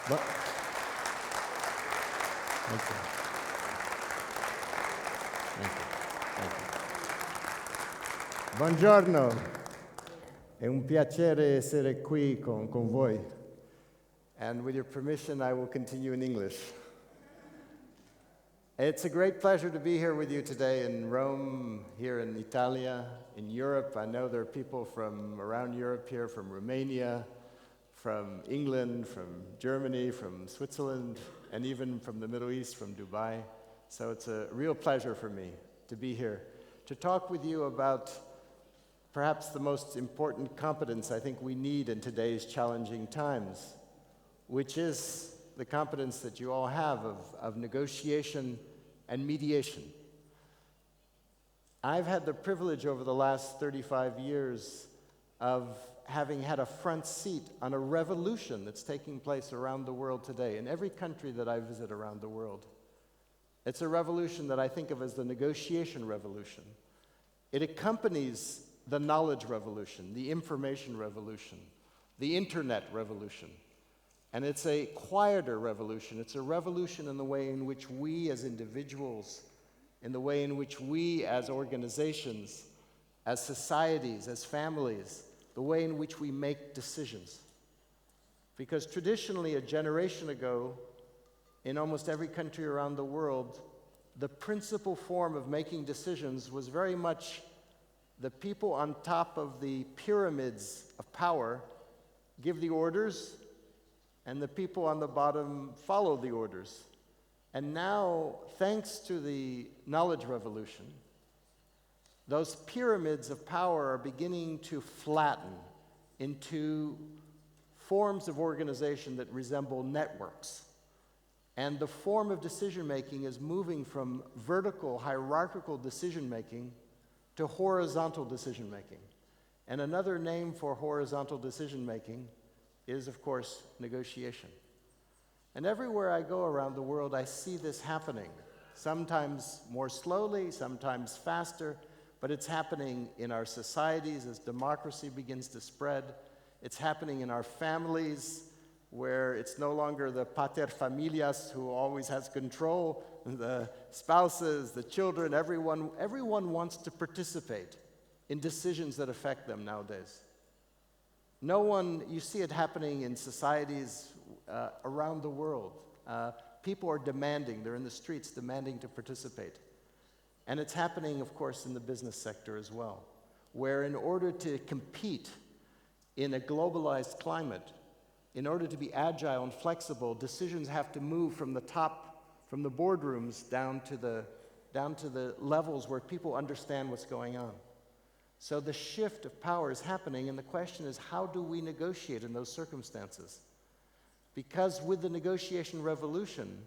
Bu- Thank you. Thank you. Thank you. Buongiorno, è un piacere essere qui con voi. And with your permission, I will continue in English. It's a great pleasure to be here with you today in Rome, here in Italia, in Europe. I know there are people from around Europe here, from Romania, from England, from Germany, from Switzerland, and even from the Middle East, from Dubai. So it's a real pleasure for me to be here, to talk with you about perhaps the most important competence I think we need in today's challenging times, which is the competence that you all have of negotiation and mediation. I've had the privilege over the last 35 years of having had a front seat on a revolution that's taking place around the world today, in every country that I visit around the world. It's a revolution that I think of as the negotiation revolution. It accompanies the knowledge revolution, the information revolution, the internet revolution. And it's a quieter revolution. It's a revolution in the way in which we as individuals, in the way in which we as organizations, as societies, as families, the way in which we make decisions. Because traditionally, a generation ago, in almost every country around the world, the principal form of making decisions was very much the people on top of the pyramids of power give the orders, and the people on the bottom follow the orders. And now, thanks to the knowledge revolution, those pyramids of power are beginning to flatten into forms of organization that resemble networks. And the form of decision-making is moving from vertical, hierarchical decision-making to horizontal decision-making. And another name for horizontal decision-making is, of course, negotiation. And everywhere I go around the world, I see this happening, sometimes more slowly, sometimes faster, but it's happening in our societies as democracy begins to spread. It's happening in our families, where it's no longer the pater familias who always has control, the spouses, the children, everyone wants to participate in decisions that affect them nowadays. You see it happening in societies around the world. People are demanding, they're in the streets demanding to participate. And it's happening, of course, in the business sector as well, where in order to compete in a globalized climate, in order to be agile and flexible, decisions have to move from the top, from the boardrooms down to the levels where people understand what's going on. So the shift of power is happening, and the question is, how do we negotiate in those circumstances? Because with the negotiation revolution,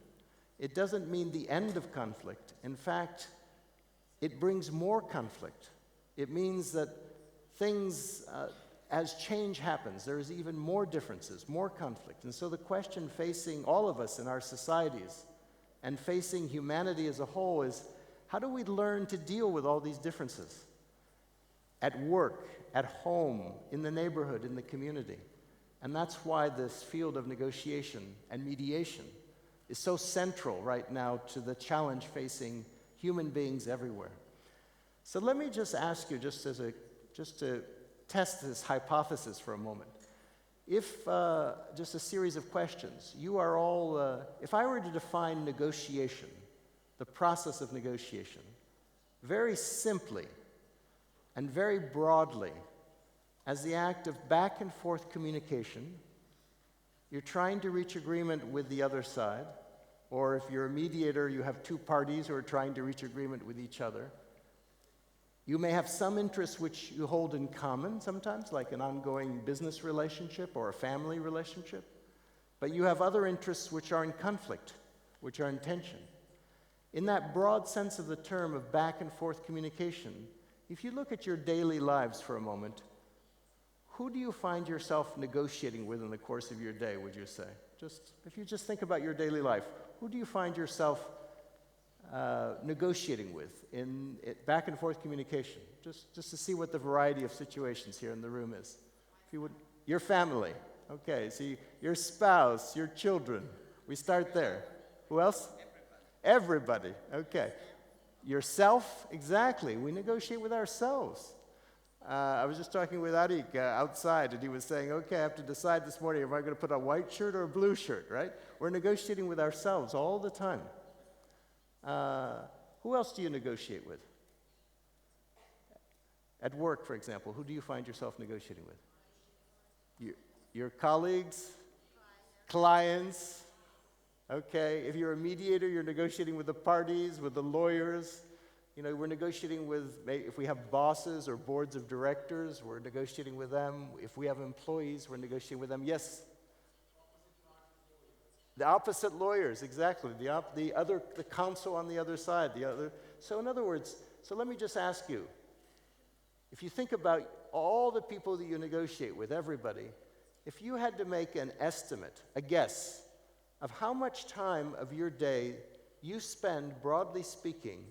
it doesn't mean the end of conflict. In fact, it brings more conflict. It means that things, as change happens, there is even more differences, more conflict. And so the question facing all of us in our societies and facing humanity as a whole is, how do we learn to deal with all these differences? At work, at home, in the neighborhood, in the community. And that's why this field of negotiation and mediation is so central right now to the challenge facing human beings everywhere. So let me just ask you, just to test this hypothesis for a moment. If, just a series of questions, you are all, if I were to define negotiation, the process of negotiation, very simply and very broadly, as the act of back and forth communication, you're trying to reach agreement with the other side, or if you're a mediator, you have two parties who are trying to reach agreement with each other. You may have some interests which you hold in common sometimes, like an ongoing business relationship or a family relationship, but you have other interests which are in conflict, which are in tension. In that broad sense of the term of back and forth communication, if you look at your daily lives for a moment, who do you find yourself negotiating with in the course of your day, would you say? If you just think about your daily life, who do you find yourself negotiating with in back and forth communication? Just to see what the variety of situations here in the room is. If you would, your family. Okay, see, your spouse, your children. We start there. Who else? Everybody. Okay. Yourself, exactly. We negotiate with ourselves. I was just talking with Arik outside, and he was saying, okay, I have to decide this morning if I'm going to put a white shirt or a blue shirt, right? We're negotiating with ourselves all the time. Who else do you negotiate with? At work, for example, who do you find yourself negotiating with? Your colleagues? Clients? Okay, if you're a mediator, you're negotiating with the parties, with the lawyers. You know, we're negotiating with, if we have bosses or boards of directors, we're negotiating with them. If we have employees, we're negotiating with them. Yes? The opposite lawyers, exactly. The counsel on the other side. So in other words, so let me just ask you, if you think about all the people that you negotiate with, everybody, if you had to make an estimate, a guess, of how much time of your day you spend, broadly speaking,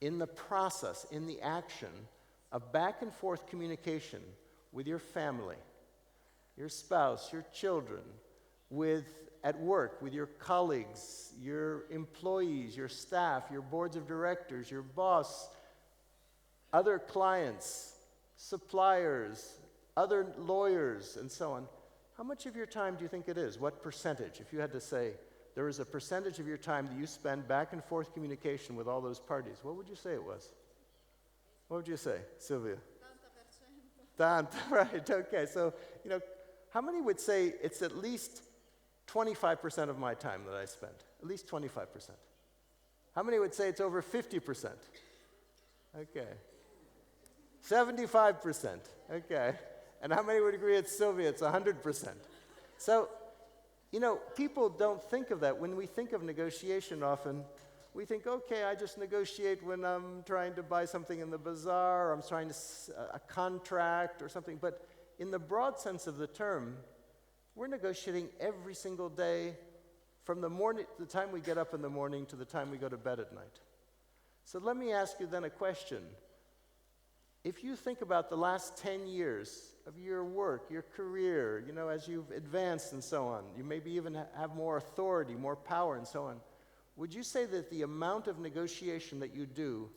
in the process, in the action of back and forth communication with your family, your spouse, your children, at work, with your colleagues, your employees, your staff, your boards of directors, your boss, other clients, suppliers, other lawyers, and so on, how much of your time do you think it is? What percentage? If you had to say, there is a percentage of your time that you spend back and forth communication with all those parties, what would you say it was? What would you say, Sylvia? 80%. Right, okay. So, you know, how many would say it's at least 25% of my time that I spend? At least 25%. How many would say it's over 50%? Okay. 75%. Okay. And how many would agree it's Sylvia? It's 100%. So, you know, people don't think of that. When we think of negotiation often, we think, okay, I just negotiate when I'm trying to buy something in the bazaar, or I'm trying to a contract or something. But in the broad sense of the term, we're negotiating every single day from the time we get up in the morning to the time we go to bed at night. So let me ask you then a question. If you think about the last 10 years of your work, your career, you know, as you've advanced and so on, you maybe even have more authority, more power and so on, would you say that the amount of negotiation that you do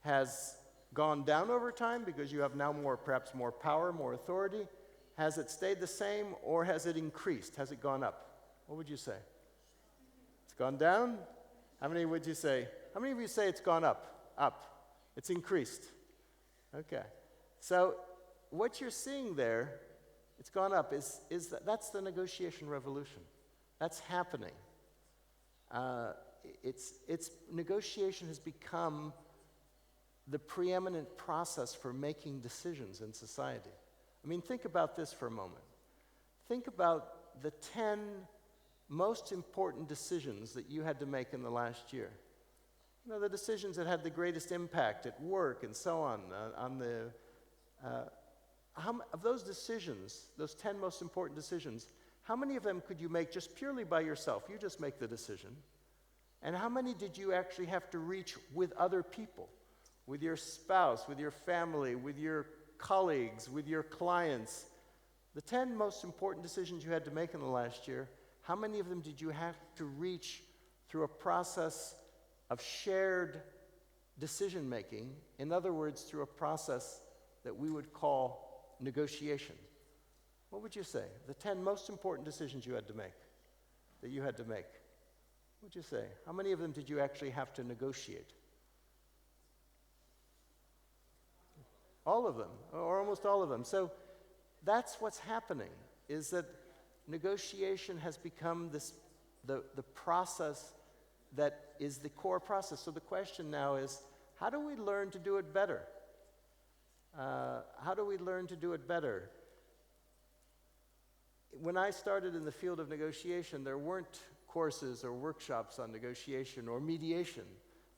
has gone down over time because you have now perhaps more power, more authority? Has it stayed the same, or has it increased? Has it gone up? What would you say? It's gone down? How many would you say? How many of you say it's gone up? Up. It's increased. Okay. So what you're seeing there, it's gone up, that's the negotiation revolution. That's happening. Negotiation has become the preeminent process for making decisions in society. I mean, think about this for a moment. Think about the 10 most important decisions that you had to make in the last year. You know, the decisions that had the greatest impact at work and so on, of those decisions, those 10 most important decisions, how many of them could you make just purely by yourself? You just make the decision. And how many did you actually have to reach with other people? With your spouse, with your family, with your colleagues, with your clients? The 10 most important decisions you had to make in the last year, how many of them did you have to reach through a process of shared decision-making? In other words, through a process that we would call negotiation. What would you say? The 10 most important decisions you had to make, that you had to make. What would you say? How many of them did you actually have to negotiate? All of them, or almost all of them. So that's what's happening, is that negotiation has become the process that is the core process. So the question now is, how do we learn to do it better? How do we learn to do it better? When I started in the field of negotiation, there weren't courses or workshops on negotiation or mediation.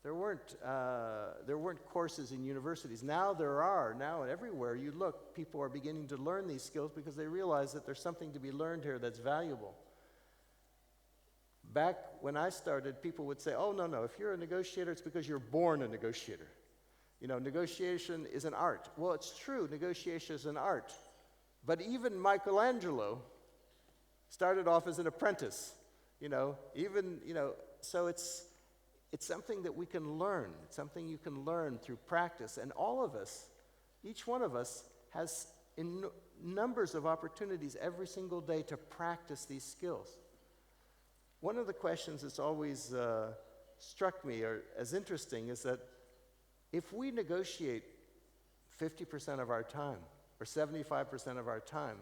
There weren't courses in universities. Now there are. Now everywhere you look, people are beginning to learn these skills because they realize that there's something to be learned here that's valuable. Back when I started, people would say, oh, no, if you're a negotiator, it's because you're born a negotiator. You know, negotiation is an art. Well, it's true, negotiation is an art. But even Michelangelo started off as an apprentice, so it's something that we can learn. It's something you can learn through practice. And all of us, each one of us, has numbers of opportunities every single day to practice these skills. One of the questions that's always struck me as interesting is that if we negotiate 50% of our time or 75% of our time,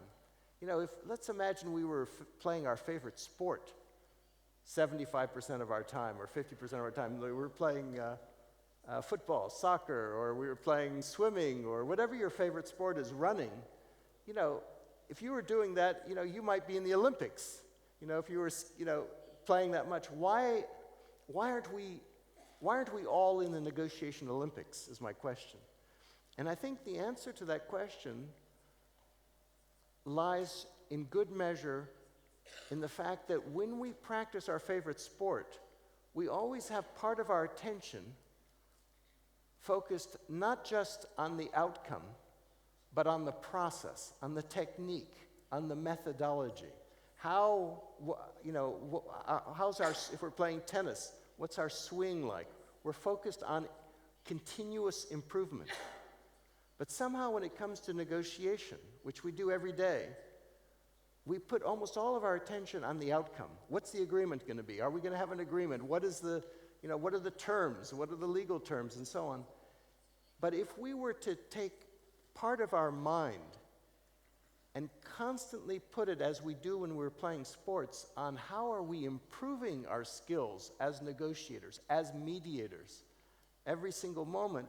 let's imagine we were playing our favorite sport 75% of our time or 50% of our time. We were playing football, soccer, or we were playing swimming, or whatever your favorite sport is, running. If you were doing that, you might be in the Olympics. If you were, playing that much. Why aren't we all in the negotiation Olympics, is my question. And I think the answer to that question lies in good measure in the fact that when we practice our favorite sport, we always have part of our attention focused not just on the outcome, but on the process, on the technique, on the methodology. If we're playing tennis, what's our swing like? We're focused on continuous improvement. But somehow when it comes to negotiation, which we do every day, we put almost all of our attention on the outcome. What's the agreement going to be? Are we going to have an agreement? What are the terms? What are the legal terms? And so on. But if we were to take part of our mind and constantly put it, as we do when we're playing sports, on how are we improving our skills as negotiators, as mediators, every single moment,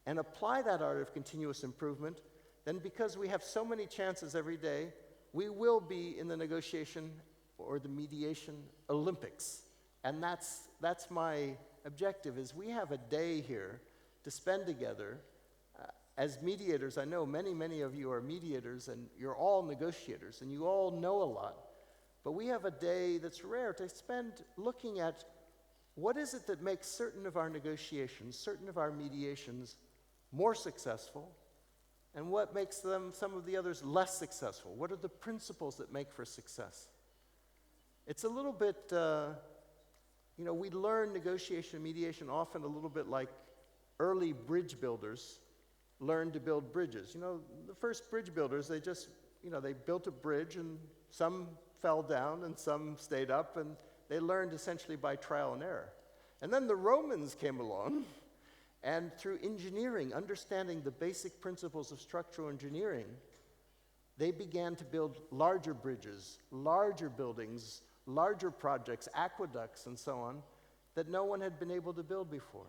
and apply that art of continuous improvement, then because we have so many chances every day, we will be in the negotiation or the mediation Olympics. And that's my objective, is we have a day here to spend together. As mediators, I know many of you are mediators, and you're all negotiators, and you all know a lot. But we have a day that's rare to spend looking at what is it that makes certain of our negotiations, certain of our mediations more successful, and what makes some of the others less successful. What are the principles that make for success? It's a little bit, we learn negotiation and mediation often a little bit like early bridge builders learned to build bridges. The first bridge builders, they built a bridge, and some fell down and some stayed up, and they learned essentially by trial and error. And then the Romans came along, and through engineering, understanding the basic principles of structural engineering, they began to build larger bridges, larger buildings, larger projects, aqueducts, and so on, that no one had been able to build before.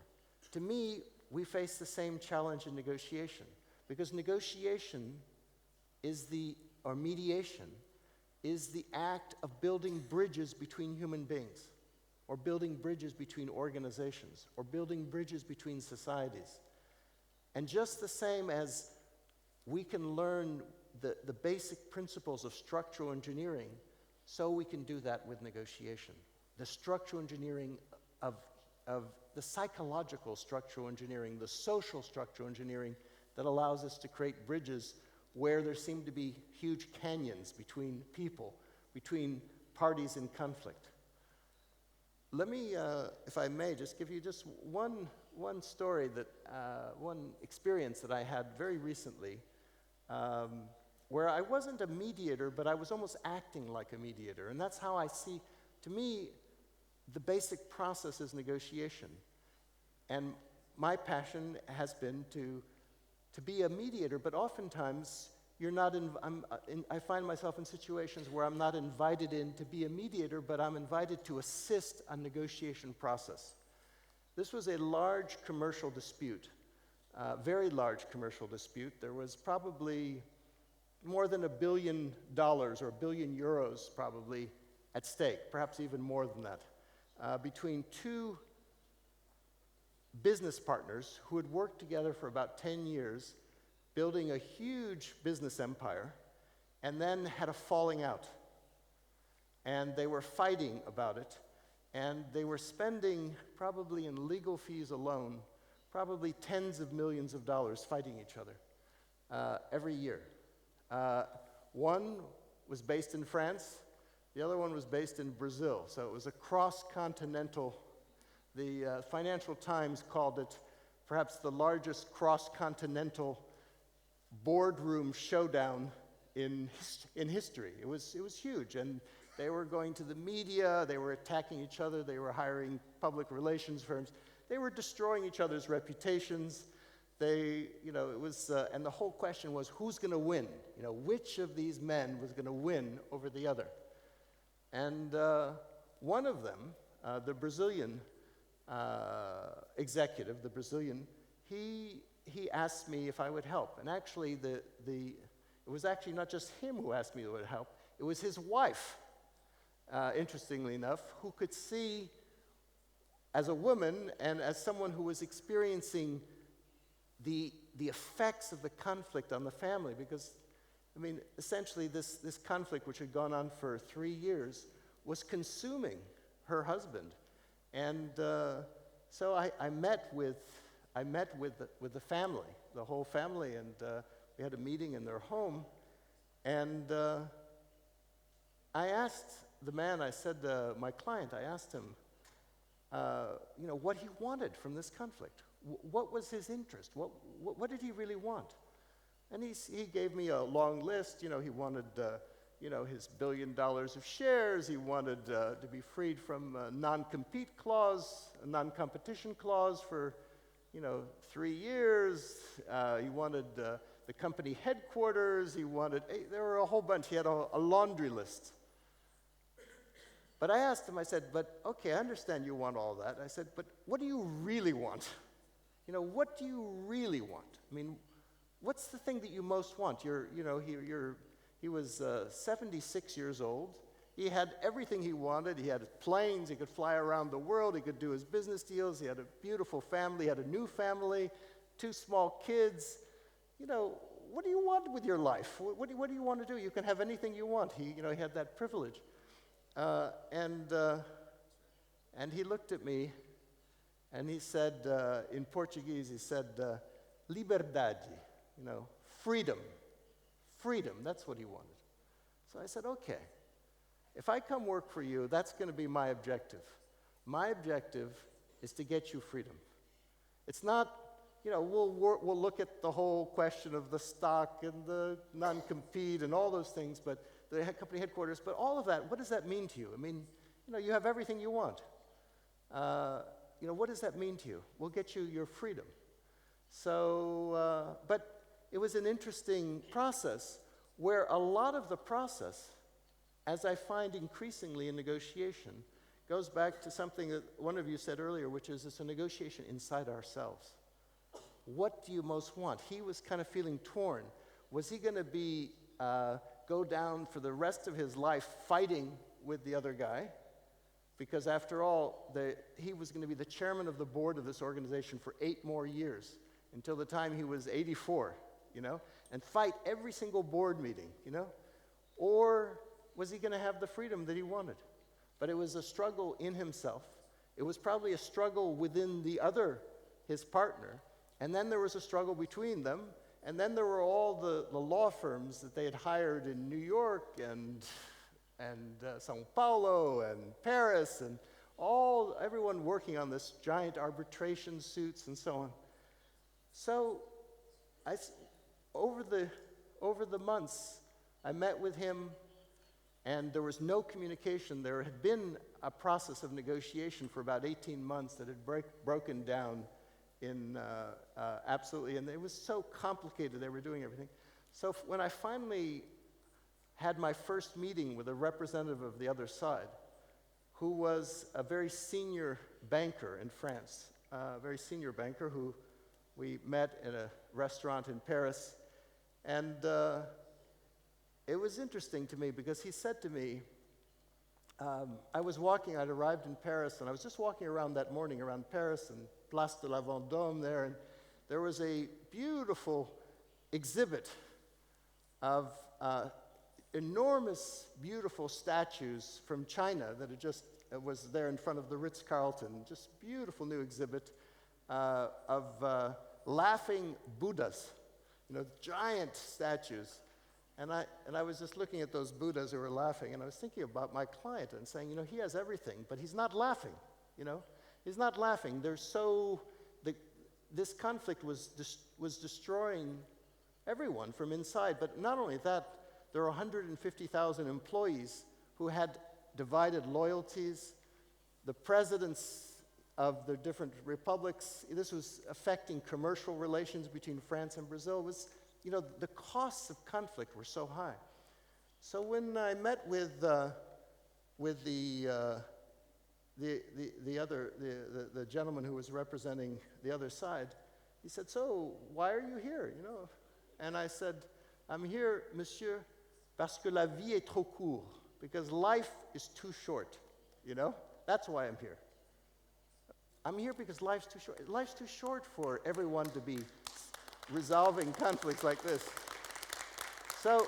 To me, we face the same challenge in negotiation, because negotiation mediation is the act of building bridges between human beings, or building bridges between organizations, or building bridges between societies. And just the same as we can learn the basic principles of structural engineering, so we can do that with negotiation. The structural engineering of the psychological structural engineering, the social structural engineering that allows us to create bridges where there seem to be huge canyons between people, between parties in conflict. Let me, if I may, just give you just one story, one experience that I had very recently, where I wasn't a mediator, but I was almost acting like a mediator. And that's how I see, to me, the basic process is negotiation. And my passion has been to be a mediator, but oftentimes I find myself in situations where I'm not invited in to be a mediator, but I'm invited to assist a negotiation process. This was a large commercial dispute, very large commercial dispute. There was probably more than $1 billion or €1 billion probably at stake, perhaps even more than that, between two business partners who had worked together for about 10 years, building a huge business empire, and then had a falling out. And they were fighting about it, and they were spending, probably in legal fees alone, probably tens of millions of dollars fighting each other every year. One was based in France, the other one was based in Brazil. So it was a cross-continental, the Financial Times called it perhaps the largest cross-continental boardroom showdown in history. It was huge, and they were going to the media, they were attacking each other, they were hiring public relations firms, they were destroying each other's reputations. It was, and the whole question was, who's going to win? Which of these men was going to win over the other? And one of them, the Brazilian executive, he asked me if I would help. And actually, it was actually not just him who asked me if I would help. It was his wife, interestingly enough, who could see, as a woman and as someone who was experiencing the effects of the conflict on the family, because, essentially this conflict, which had gone on for 3 years, was consuming her husband. And so I met with the family, the whole family, and we had a meeting in their home. And I asked the man, I said, my client, I asked him, what he wanted from this conflict. What was his interest? What did he really want? And he gave me a long list. He wanted his $1 billion of shares. He wanted to be freed from a non-compete clause, a non-competition clause for 3 years. He wanted the company headquarters. There were a whole bunch. He had a laundry list. But I asked him, I said, but okay, I understand you want all that. I said, but what do you really want? What do you really want? What's the thing that you most want? He was 76 years old. He had everything he wanted. He had planes. He could fly around the world. He could do his business deals. He had a beautiful family. He had a new family, 2 small kids. What do you want with your life? What do you want to do? You can have anything you want. He had that privilege. And he looked at me, and he said, in Portuguese, he said, liberdade, freedom. Freedom, that's what he wanted. So I said, okay, if I come work for you, that's going to be my objective. My objective is to get you freedom. It's not, we'll look at the whole question of the stock and the non-compete and all those things, but the company headquarters, but all of that, what does that mean to you? You have everything you want. What does that mean to you? We'll get you your freedom. So, but it was an interesting process where a lot of the process, as I find increasingly in negotiation, goes back to something that one of you said earlier, which is it's a negotiation inside ourselves. What do you most want? He was kind of feeling torn. Was he going to go down for the rest of his life fighting with the other guy? Because after all, he was going to be the chairman of the board of this organization for 8 more years, until the time he was 84, and fight every single board meeting, Or was he going to have the freedom that he wanted? But it was a struggle in himself. It was probably a struggle within his partner, and then there was a struggle between them, and then there were all the law firms that they had hired in New York and Sao Paulo and Paris, and everyone working on this giant arbitration suits and so on. So over the months, I met with him, and there was no communication. There had been a process of negotiation for about 18 months that had broken down in absolutely, and it was so complicated. They were doing everything. So when I finally had my first meeting with a representative of the other side, who was a very senior banker in France, a very senior banker who we met in a restaurant in Paris. And it was interesting to me because he said to me, I'd arrived in Paris, and I was just walking around that morning around Paris and Place de la Vendôme there, and there was a beautiful exhibit of enormous, beautiful statues from China that was there in front of the Ritz-Carlton. Just beautiful new exhibit of laughing Buddhas, giant statues. And I was just looking at those Buddhas who were laughing, and I was thinking about my client and saying, he has everything, but he's not laughing, He's not laughing. This conflict was destroying everyone from inside. But not only that, there are 150,000 employees who had divided loyalties. The presidents of the different republics, this was affecting commercial relations between France and Brazil. The costs of conflict were so high. So when I met with the gentleman who was representing the other side, he said, "So why are you here?" And I said, "I'm here, monsieur, parce que la vie est trop court, because life is too short. That's why I'm here. I'm here because life's too short. Life's too short for everyone to be resolving conflicts like this." So,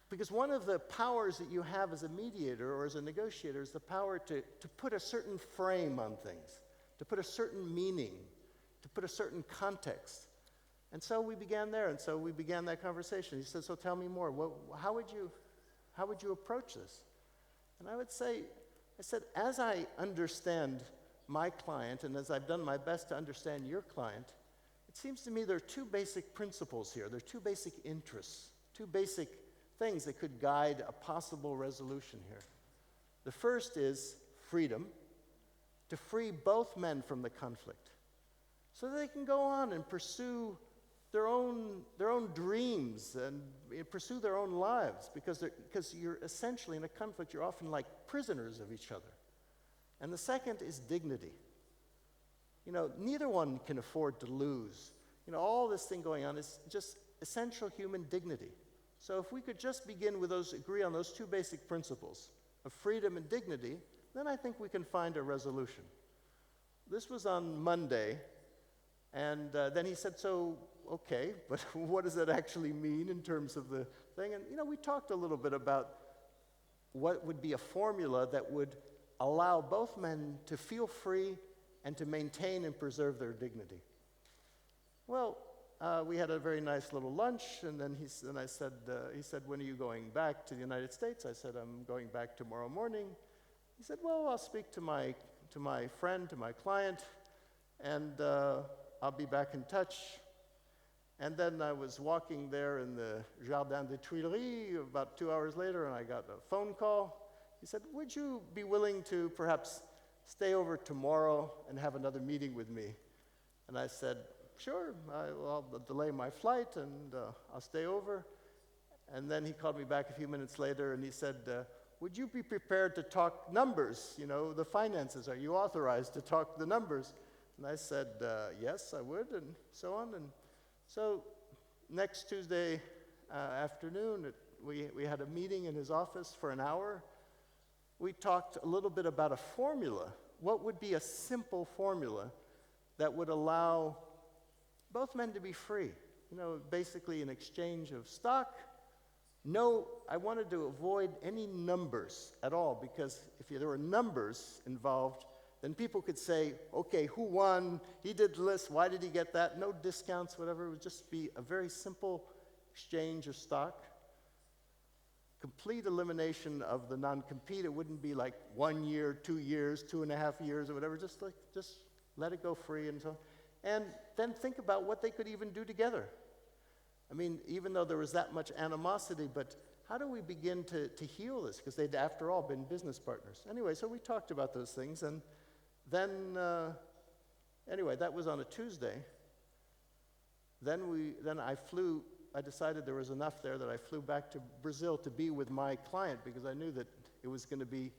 because one of the powers that you have as a mediator or as a negotiator is the power to put a certain frame on things, to put a certain meaning, to put a certain context. And so we began there, and so we began that conversation. He said, "So tell me more. How would you approach this?" And I said, as I understand my client, and as I've done my best to understand your client, it seems to me there are two basic principles here. There are two basic interests, two basic things that could guide a possible resolution here. The first is freedom, to free both men from the conflict, so that they can go on and pursue their own dreams and pursue their own lives, because you're essentially in a conflict, you're often like prisoners of each other. And the second is dignity. Neither one can afford to lose. All this thing going on is just essential human dignity. So if we could just begin with agree on those two basic principles of freedom and dignity, then I think we can find a resolution. This was on Monday, and then he said, "So, okay, but what does that actually mean in terms of the thing?" And, we talked a little bit about what would be a formula that would allow both men to feel free and to maintain and preserve their dignity. Well, we had a very nice little lunch, and then he said, "When are you going back to the United States?" I said, "I'm going back tomorrow morning." He said, "Well, I'll speak to my friend, to my client, and I'll be back in touch." And then I was walking there in the Jardin des Tuileries about 2 hours later, and I got a phone call. He said, "Would you be willing to perhaps stay over tomorrow and have another meeting with me?" And I said, "Sure, I'll delay my flight and I'll stay over." And then he called me back a few minutes later and he said, "Would you be prepared to talk numbers, the finances? Are you authorized to talk the numbers?" And I said, "Yes, I would," and so on. And so next Tuesday afternoon, we had a meeting in his office for an hour. We talked a little bit about a formula. What would be a simple formula that would allow both men to be free? Basically an exchange of stock. No, I wanted to avoid any numbers at all, because if there were numbers involved, then people could say, "Okay, who won? He did this, why did he get that?" No discounts, whatever. It would just be a very simple exchange of stock. Complete elimination of the non-compete. It wouldn't be like 1 year, 2 years, 2.5 years, or whatever. Just let it go free and so on. And then think about what they could even do together. I mean, even though there was that much animosity, but how do we begin to heal this? Because they'd, after all, been business partners. Anyway, so we talked about those things, and then, anyway, that was on a Tuesday. Then I decided there was enough there that I flew back to Brazil to be with my client, because I knew that it was going to be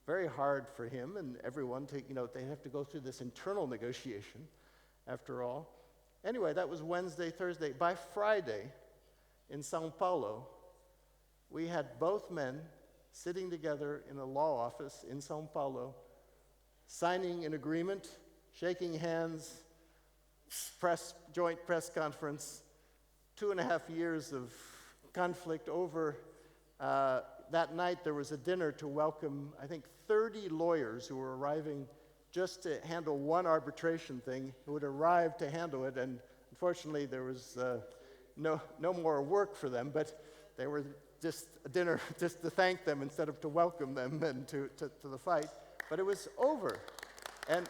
very hard for him and everyone to, they have to go through this internal negotiation, after all. Anyway, that was Wednesday, Thursday. By Friday, in Sao Paulo, we had both men sitting together in a law office in Sao Paulo, signing an agreement, shaking hands, joint press conference. 2.5 years of conflict over. That night there was a dinner to welcome, I think, 30 lawyers who were arriving just to handle one arbitration thing, who had arrived to handle it, and unfortunately there was no more work for them, but they were just a dinner just to thank them instead of to welcome them and to the fight. But it was over. And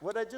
what I just